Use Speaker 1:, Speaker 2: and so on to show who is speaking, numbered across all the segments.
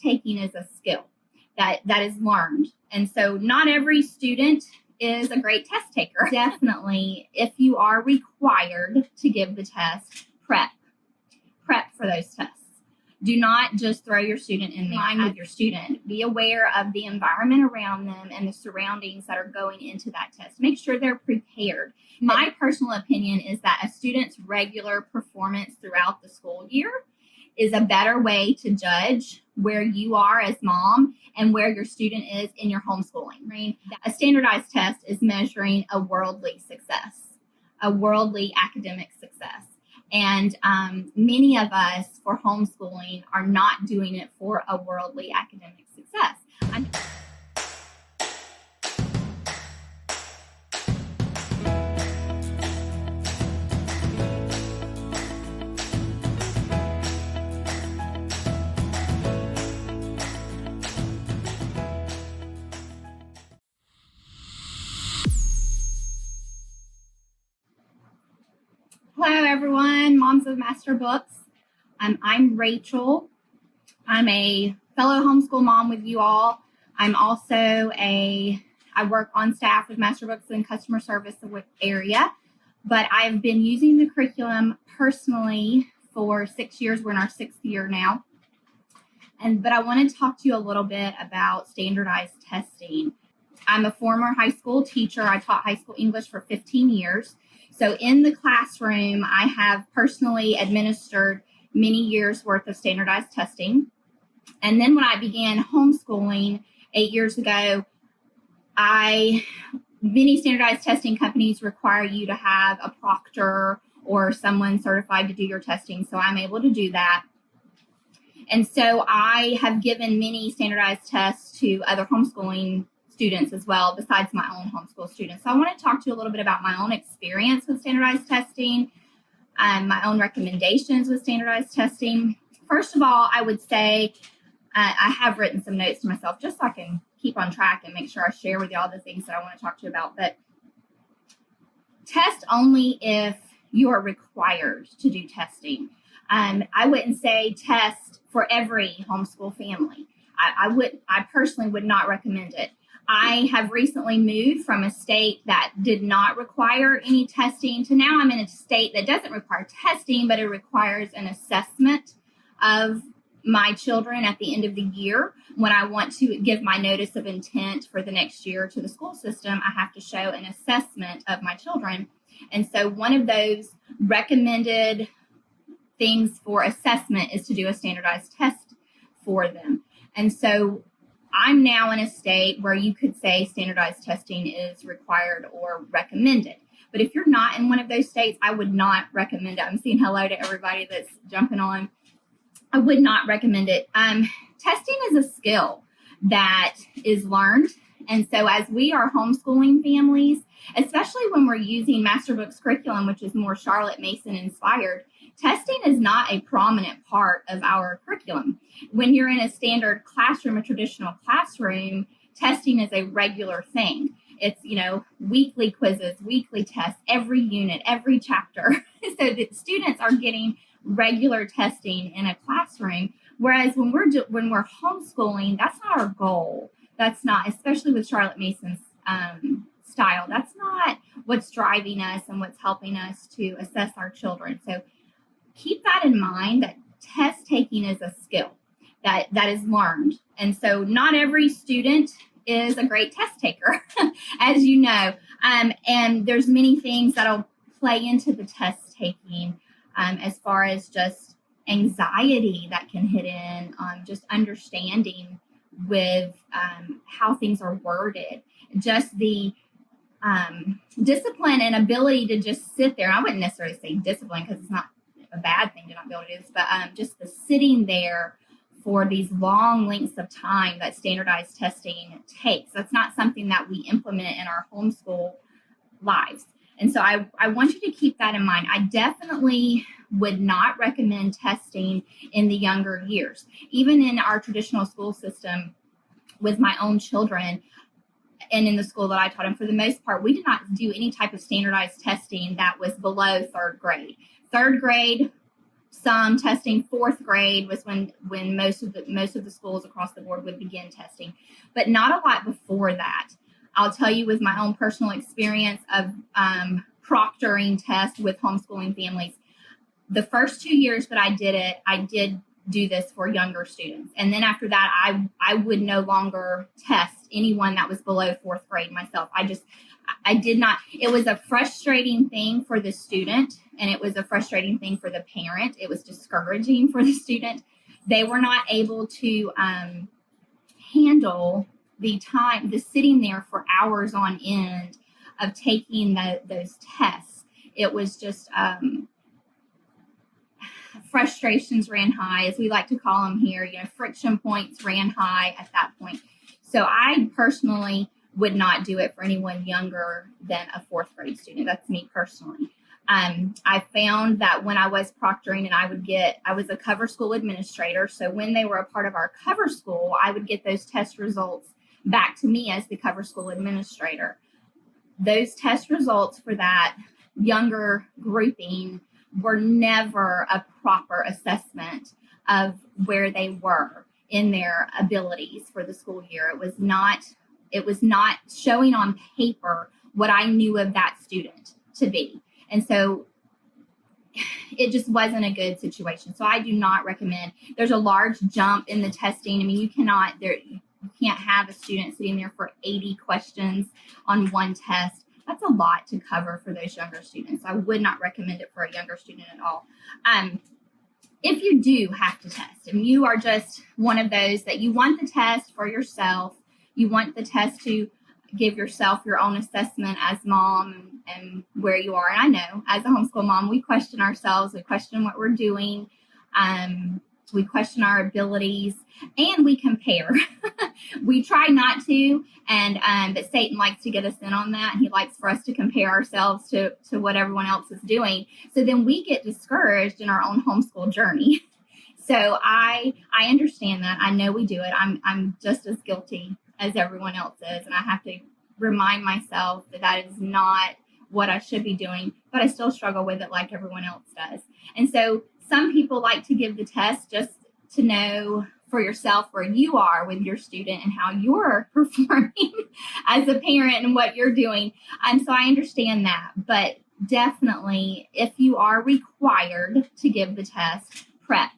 Speaker 1: taking is a skill that is learned. And so not every student is a great test taker. Definitely, if you are required to give the test, prep for those tests. Do not just throw your student in line with your student. Be aware of the environment around them and the surroundings that are going into that test. Make sure they're prepared. My personal opinion is that a student's regular performance throughout the school year is a better way to judge where you are as mom and where your student is in your homeschooling. Right? A standardized test is measuring a worldly success, a worldly academic success. And many of us for homeschooling are not doing it for a worldly academic success. Hello, everyone. Moms of Master Books. I'm Rachel. I'm a fellow homeschool mom with you all. I'm also I work on staff with Master Books in customer service area, but I've been using the curriculum personally for 6 years. We're in our 6th year now. But I want to talk to you a little bit about standardized testing. I'm a former high school teacher. I taught high school English for 15 years. So in the classroom, I have personally administered many years worth of standardized testing. And then when I began homeschooling 8 years ago, many standardized testing companies require you to have a proctor or someone certified to do your testing. So I'm able to do that. And so I have given many standardized tests to other homeschooling students as well, besides my own homeschool students. So I want to talk to you a little bit about my own experience with standardized testing, my own recommendations with standardized testing. First of all, I would say I have written some notes to myself just so I can keep on track and make sure I share with you all the things that I want to talk to you about. But test only if you are required to do testing. I wouldn't say test for every homeschool family. I personally would not recommend it. I have recently moved from a state that did not require any testing to now I'm in a state that doesn't require testing, but it requires an assessment of my children at the end of the year. When I want to give my notice of intent for the next year to the school system, I have to show an assessment of my children. And so one of those recommended things for assessment is to do a standardized test for them. And so I'm now in a state where you could say standardized testing is required or recommended. But if you're not in one of those states, I would not recommend it. I'm saying hello to everybody that's jumping on. I would not recommend it. Testing is a skill that is learned. And so as we are homeschooling families, especially when we're using Master Books curriculum, which is more Charlotte Mason inspired, testing is not a prominent part of our curriculum. When you're in a standard classroom, a traditional classroom, testing is a regular thing. It's, weekly quizzes, weekly tests, every unit, every chapter. So the students are getting regular testing in a classroom. Whereas when we're homeschooling, that's not our goal. That's not, especially with Charlotte Mason's style, that's not what's driving us and what's helping us to assess our children. So keep that in mind, that test taking is a skill that is learned. And so not every student is a great test taker, as you know. And there's many things that'll play into the test taking as far as just anxiety that can hit in, just understanding with how things are worded, just the discipline and ability to just sit there. I wouldn't necessarily say discipline because it's not a bad thing to not be able to do this, but just the sitting there for these long lengths of time that standardized testing takes. That's not something that we implement in our homeschool lives. And so I want you to keep that in mind. I definitely would not recommend testing in the younger years. Even in our traditional school system with my own children and in the school that I taught them, for the most part, we did not do any type of standardized testing that was below third grade. Third grade, some testing. Fourth grade was when most of the schools across the board would begin testing, but not a lot before that. I'll tell you with my own personal experience of proctoring tests with homeschooling families. The first 2 years that I did it, I did do this for younger students. And then after that, I would no longer test anyone that was below fourth grade myself. I did not. It was a frustrating thing for the student, and it was a frustrating thing for the parent. It was discouraging for the student. They were not able to handle the sitting there for hours on end of taking those tests. It was just frustrations ran high, as we like to call them here. Friction points ran high at that point. So I personally would not do it for anyone younger than a fourth grade student. That's me personally. I found that when I was proctoring, and I was a cover school administrator. So when they were a part of our cover school, I would get those test results back to me as the cover school administrator. Those test results for that younger grouping were never a proper assessment of where they were in their abilities for the school year. It was not showing on paper what I knew of that student to be. And so it just wasn't a good situation. So I do not recommend. There's a large jump in the testing. I mean, you can't have a student sitting there for 80 questions on one test. That's a lot to cover for those younger students. I would not recommend it for a younger student at all. If you do have to test, and you are just one of those that you want the test for yourself, you want the test to give yourself your own assessment as mom and where you are. And I know as a homeschool mom, we question ourselves, we question what we're doing, we question our abilities, and we compare. We try not to, but Satan likes to get us in on that. He likes for us to compare ourselves to what everyone else is doing. So then we get discouraged in our own homeschool journey. So I understand that. I know we do it. I'm just as guilty as everyone else is, and I have to remind myself that is not what I should be doing, but I still struggle with it like everyone else does. And so some people like to give the test just to know for yourself where you are with your student and how you're performing as a parent and what you're doing. And so I understand that, but definitely if you are required to give the test, prep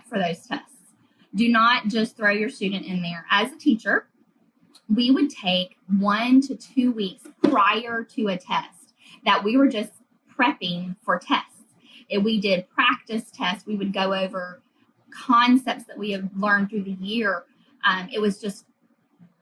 Speaker 1: for those tests. Do not just throw your student in there. As a teacher, we would take 1 to 2 weeks prior to a test that we were just prepping for tests. If we did practice tests, we would go over concepts that we have learned through the year. It was just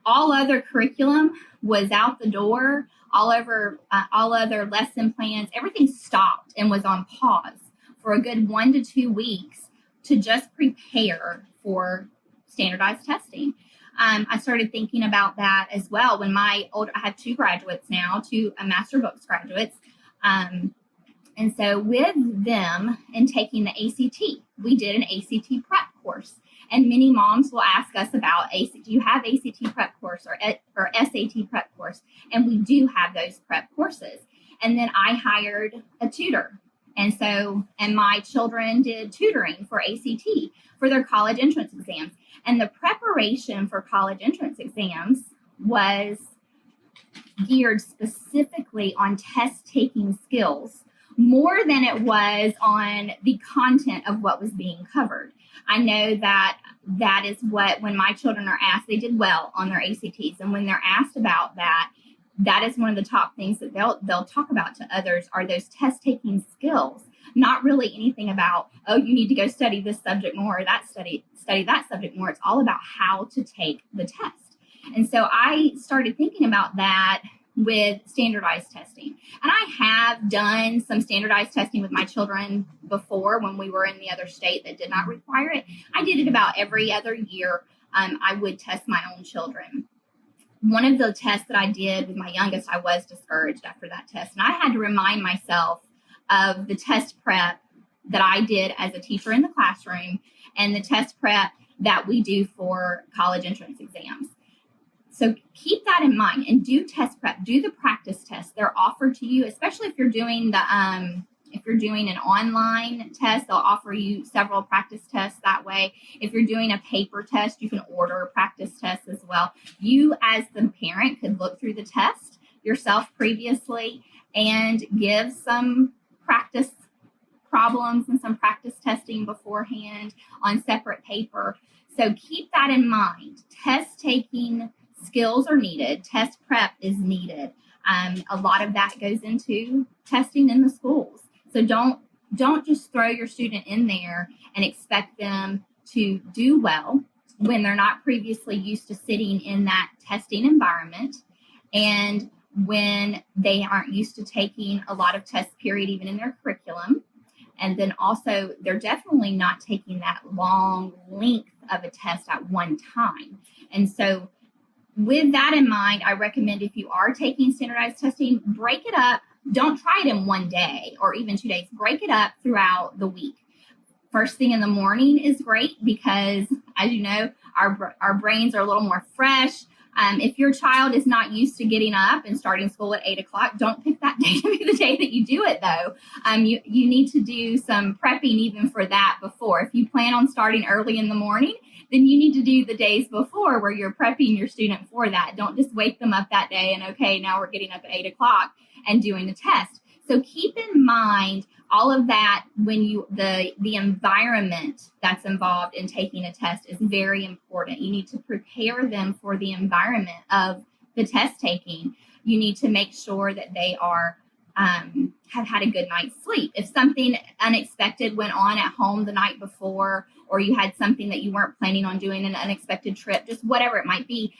Speaker 1: all other curriculum was out the door. All other lesson plans, everything stopped and was on pause for a good 1 to 2 weeks to just prepare for standardized testing. I started thinking about that as well when I have 2 graduates now, 2 Master Books graduates. And so with them and taking the ACT, we did an ACT prep course. And many moms will ask us about ACT. Do you have ACT prep course or SAT prep course? And we do have those prep courses. And then I hired a tutor. And my children did tutoring for ACT for their college entrance exams. And the preparation for college entrance exams was geared specifically on test-taking skills more than it was on the content of what was being covered. I know that is what, when my children are asked, they did well on their ACTs. And when they're asked about that, that is one of the top things that they'll talk about to others are those test-taking skills, not really anything about, oh, you need to go study this subject more or study that subject more. It's all about how to take the test. And so I started thinking about that with standardized testing. And I have done some standardized testing with my children before when we were in the other state that did not require it. I did it about every other year. I would test my own children. One of the tests that I did with my youngest, I was discouraged after that test. And I had to remind myself of the test prep that I did as a teacher in the classroom and the test prep that we do for college entrance exams. So keep that in mind and do test prep, do the practice tests. They're offered to you, especially if you're doing the If you're doing an online test, they'll offer you several practice tests that way. If you're doing a paper test, you can order practice tests as well. You, as the parent, could look through the test yourself previously and give some practice problems and some practice testing beforehand on separate paper. So keep that in mind. Test taking skills are needed. Test prep is needed. A lot of that goes into testing in the schools. So don't just throw your student in there and expect them to do well when they're not previously used to sitting in that testing environment, and when they aren't used to taking a lot of test period even in their curriculum. And then also they're definitely not taking that long length of a test at one time. And so with that in mind, I recommend if you are taking standardized testing, break it up. Don't try it in one day or even 2 days. Break it up throughout the week. First thing in the morning is great because, as you know, our brains are a little more fresh. If your child is not used to getting up and starting school at 8 o'clock, don't pick that day to be the day that you do it, though. You need to do some prepping even for that before. If you plan on starting early in the morning, then you need to do the days before where you're prepping your student for that. Don't just wake them up that day and, okay, now we're getting up at 8 o'clock and doing a test. So keep in mind all of that when the environment that's involved in taking a test is very important. You need to prepare them for the environment of the test taking. You need to make sure that they are have had a good night's sleep. If something unexpected went on at home the night before, or you had something that you weren't planning on doing, an unexpected trip, just whatever it might be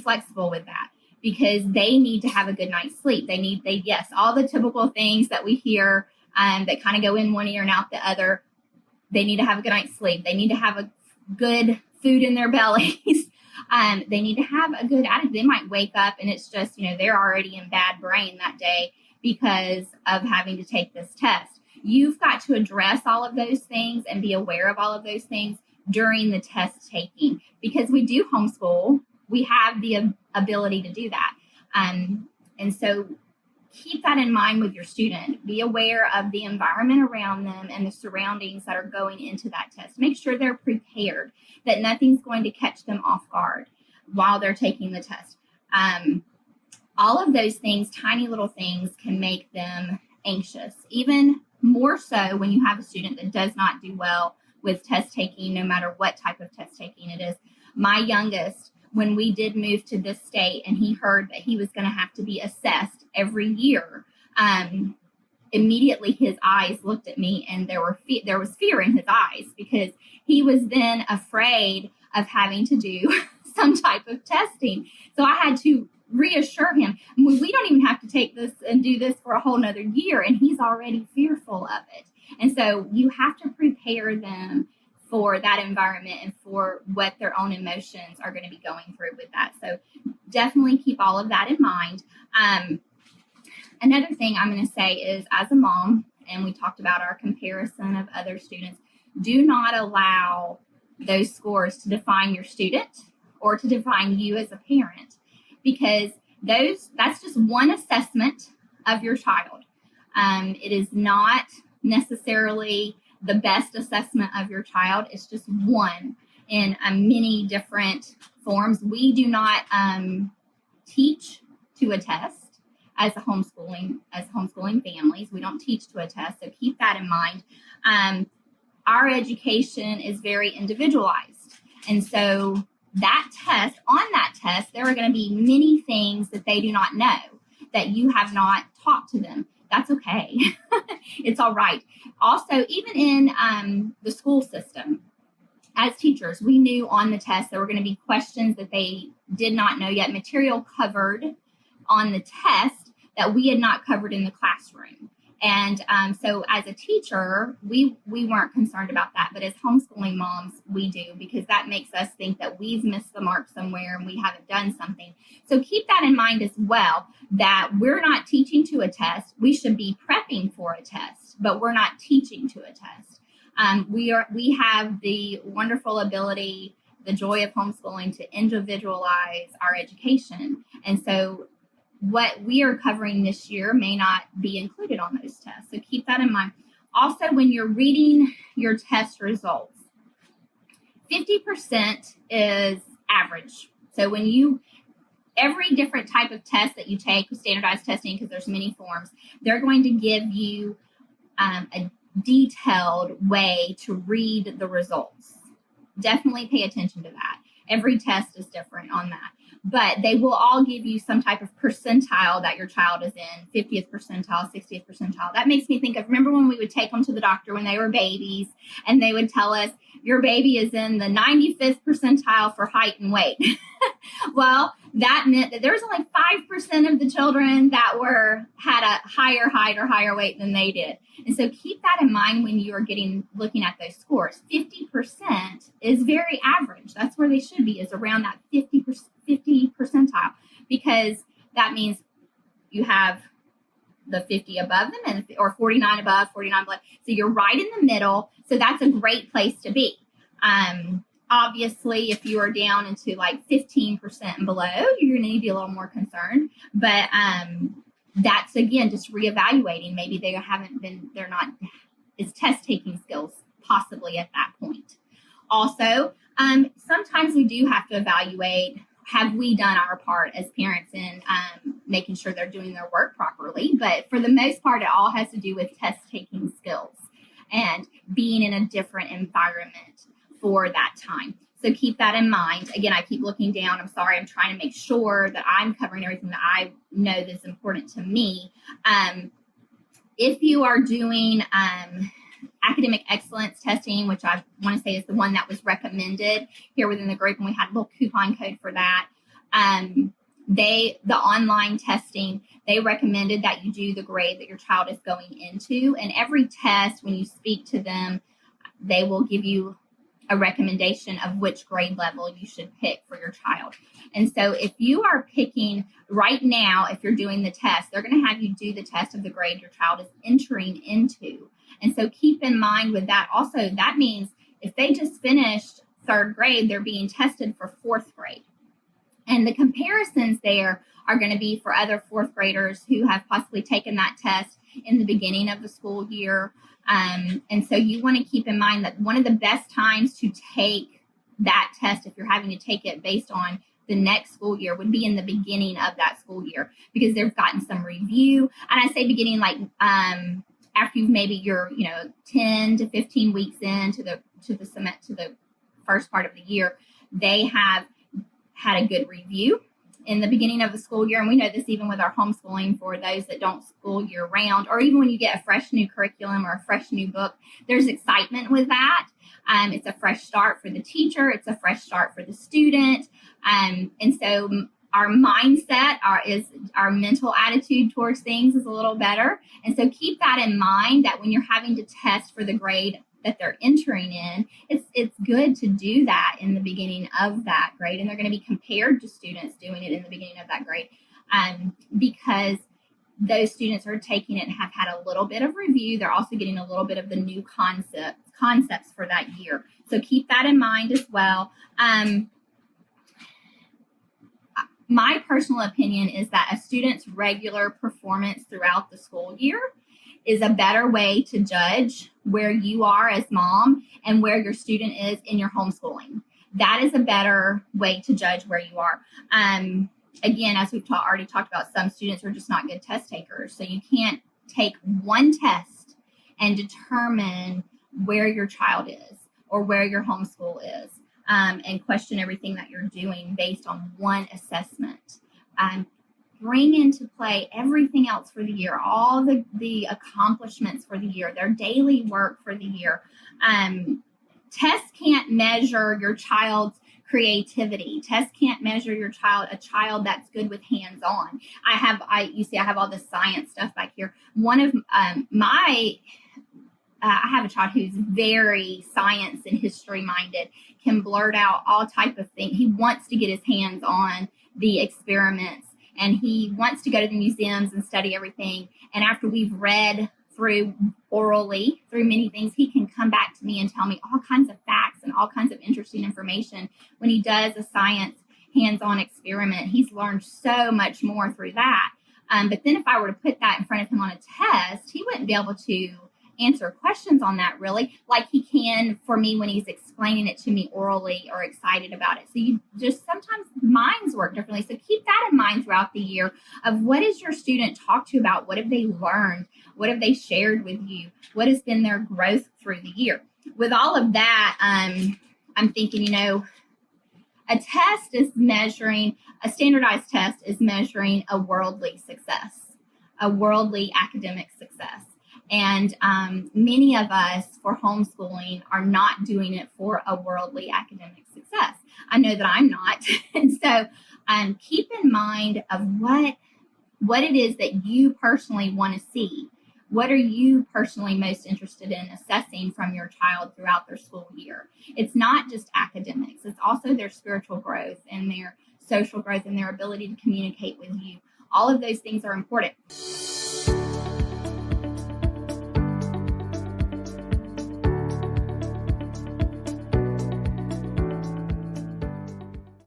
Speaker 1: flexible with that, because they need to have a good night's sleep. Yes, all the typical things that we hear that kind of go in one ear and out the other. They need to have a good night's sleep. They need to have a good food in their bellies. They need to have a good attitude. They might wake up and it's just, they're already in bad brain that day because of having to take this test. You've got to address all of those things and be aware of all of those things during the test taking, because we do homeschool. We have the ability to do that. And so keep that in mind with your student. Be aware of the environment around them and the surroundings that are going into that test. Make sure they're prepared, that nothing's going to catch them off guard while they're taking the test. All of those things, tiny little things, can make them anxious, even more so when you have a student that does not do well with test taking, no matter what type of test taking it is. My youngest, when we did move to this state and he heard that he was going to have to be assessed every year, immediately his eyes looked at me and there was fear in his eyes, because he was then afraid of having to do some type of testing. So I had to reassure him, we don't even have to take this and do this for a whole nother year, and he's already fearful of it. And so you have to prepare them for that environment and for what their own emotions are going to be going through with that. So definitely keep all of that in mind. Another thing I'm going to say is, as a mom, and we talked about our comparison of other students, do not allow those scores to define your student or to define you as a parent, because that's just one assessment of your child. It is not necessarily the best assessment of your child. It's just one in many different forms. We do not teach to a test as homeschooling families. We don't teach to a test, so keep that in mind. Our education is very individualized, and so on that test, there are going to be many things that they do not know, that you have not taught to them. That's okay. It's all right. Also, even in the school system, as teachers, we knew on the test there were going to be questions that they did not know yet, material covered on the test that we had not covered in the classroom. And so as a teacher, we weren't concerned about that. But as homeschooling moms, we do, because that makes us think that we've missed the mark somewhere and we haven't done something. So keep that in mind as well, that we're not teaching to a test. We should be prepping for a test, but we're not teaching to a test. We have the wonderful ability, the joy of homeschooling, to individualize our education. And so what we are covering this year may not be included on those tests. So keep that in mind. Also, when you're reading your test results, 50% is average. So every different type of test that you take with standardized testing, because there's many forms, they're going to give you a detailed way to read the results. Definitely pay attention to that. Every test is different on that. But they will all give you some type of percentile that your child is in, 50th percentile, 60th percentile. That makes me think of, remember when we would take them to the doctor when they were babies, and they would tell us, your baby is in the 95th percentile for height and weight. Well, that meant that there was only 5% of the children that had a higher height or higher weight than they did. And so keep that in mind when you are looking at those scores. 50% is very average. That's where they should be, is around that 50 percentile, because that means you have the 50 above them or 49 above, 49 below. So you're right in the middle. So that's a great place to be. Obviously, if you are down into like 15% and below, you're going to need to be a little more concerned. But that's, again, just reevaluating. Maybe they're not as test taking skills possibly at that point. Also, sometimes we do have to evaluate, have we done our part as parents in making sure they're doing their work properly? But for the most part, it all has to do with test taking skills and being in a different environment for that time. So keep that in mind. Again, I keep looking down. I'm sorry. I'm trying to make sure that I'm covering everything that I know that's important to me. If you are doing academic excellence testing, which I want to say is the one that was recommended here within the group, and we had a little coupon code for that. The online testing, they recommended that you do the grade that your child is going into. And every test, when you speak to them, they will give you a recommendation of which grade level you should pick for your child. And so if you are picking right now, if you're doing the test, they're going to have you do the test of the grade your child is entering into. And so keep in mind with that also, that means if they just finished third grade, they're being tested for fourth grade. And the comparisons there are going to be for other fourth graders who have possibly taken that test in the beginning of the school year. And so you want to keep in mind that one of the best times to take that test, if you're having to take it based on the next school year, would be in the beginning of that school year, because they've gotten some review. And I say beginning, like after you've maybe you're 10 to 15 weeks into the first part of the year, they have had a good review in the beginning of the school year. And we know this even with our homeschooling for those that don't school year round, or even when you get a fresh new curriculum or a fresh new book, there's excitement with that. It's a fresh start for the teacher. It's a fresh start for the student. And so our mindset, our mental attitude towards things is a little better. And so keep that in mind, that when you're having to test for the grade that they're entering in, it's good to do that in the beginning of that grade. And they're going to be compared to students doing it in the beginning of that grade, because those students are taking it and have had a little bit of review. They're also getting a little bit of the new concepts for that year. So keep that in mind as well. My personal opinion is that a student's regular performance throughout the school year is a better way to judge where you are as mom and where your student is in your homeschooling. That is a better way to judge where you are. Again, as we've already talked about, some students are just not good test takers. So you can't take one test and determine where your child is or where your homeschool is, and question everything that you're doing based on one assessment. Bring into play everything else for the year, all the accomplishments for the year, their daily work for the year. Tests can't measure your child's creativity. Tests can't measure a child that's good with hands-on. I have all this science stuff back here. I have a child who's very science and history minded, can blurt out all type of things. He wants to get his hands on the experiments, and he wants to go to the museums and study everything. And after we've read through orally through many things, he can come back to me and tell me all kinds of facts and all kinds of interesting information when he does a science hands-on experiment. He's learned so much more through that. But then if I were to put that in front of him on a test, he wouldn't be able to answer questions on that really like he can for me when he's explaining it to me orally or excited about it. So you just sometimes minds work differently. So keep that in mind throughout the year of what is your student talk to you about? What have they learned? What have they shared with you? What has been their growth through the year? With all of that, I'm thinking, a standardized test is measuring a worldly success, a worldly academic success. And many of us for homeschooling are not doing it for a worldly academic success. I know that I'm not. And so keep in mind of what it is that you personally want to see. What are you personally most interested in assessing from your child throughout their school year? It's not just academics. It's also their spiritual growth and their social growth and their ability to communicate with you. All of those things are important.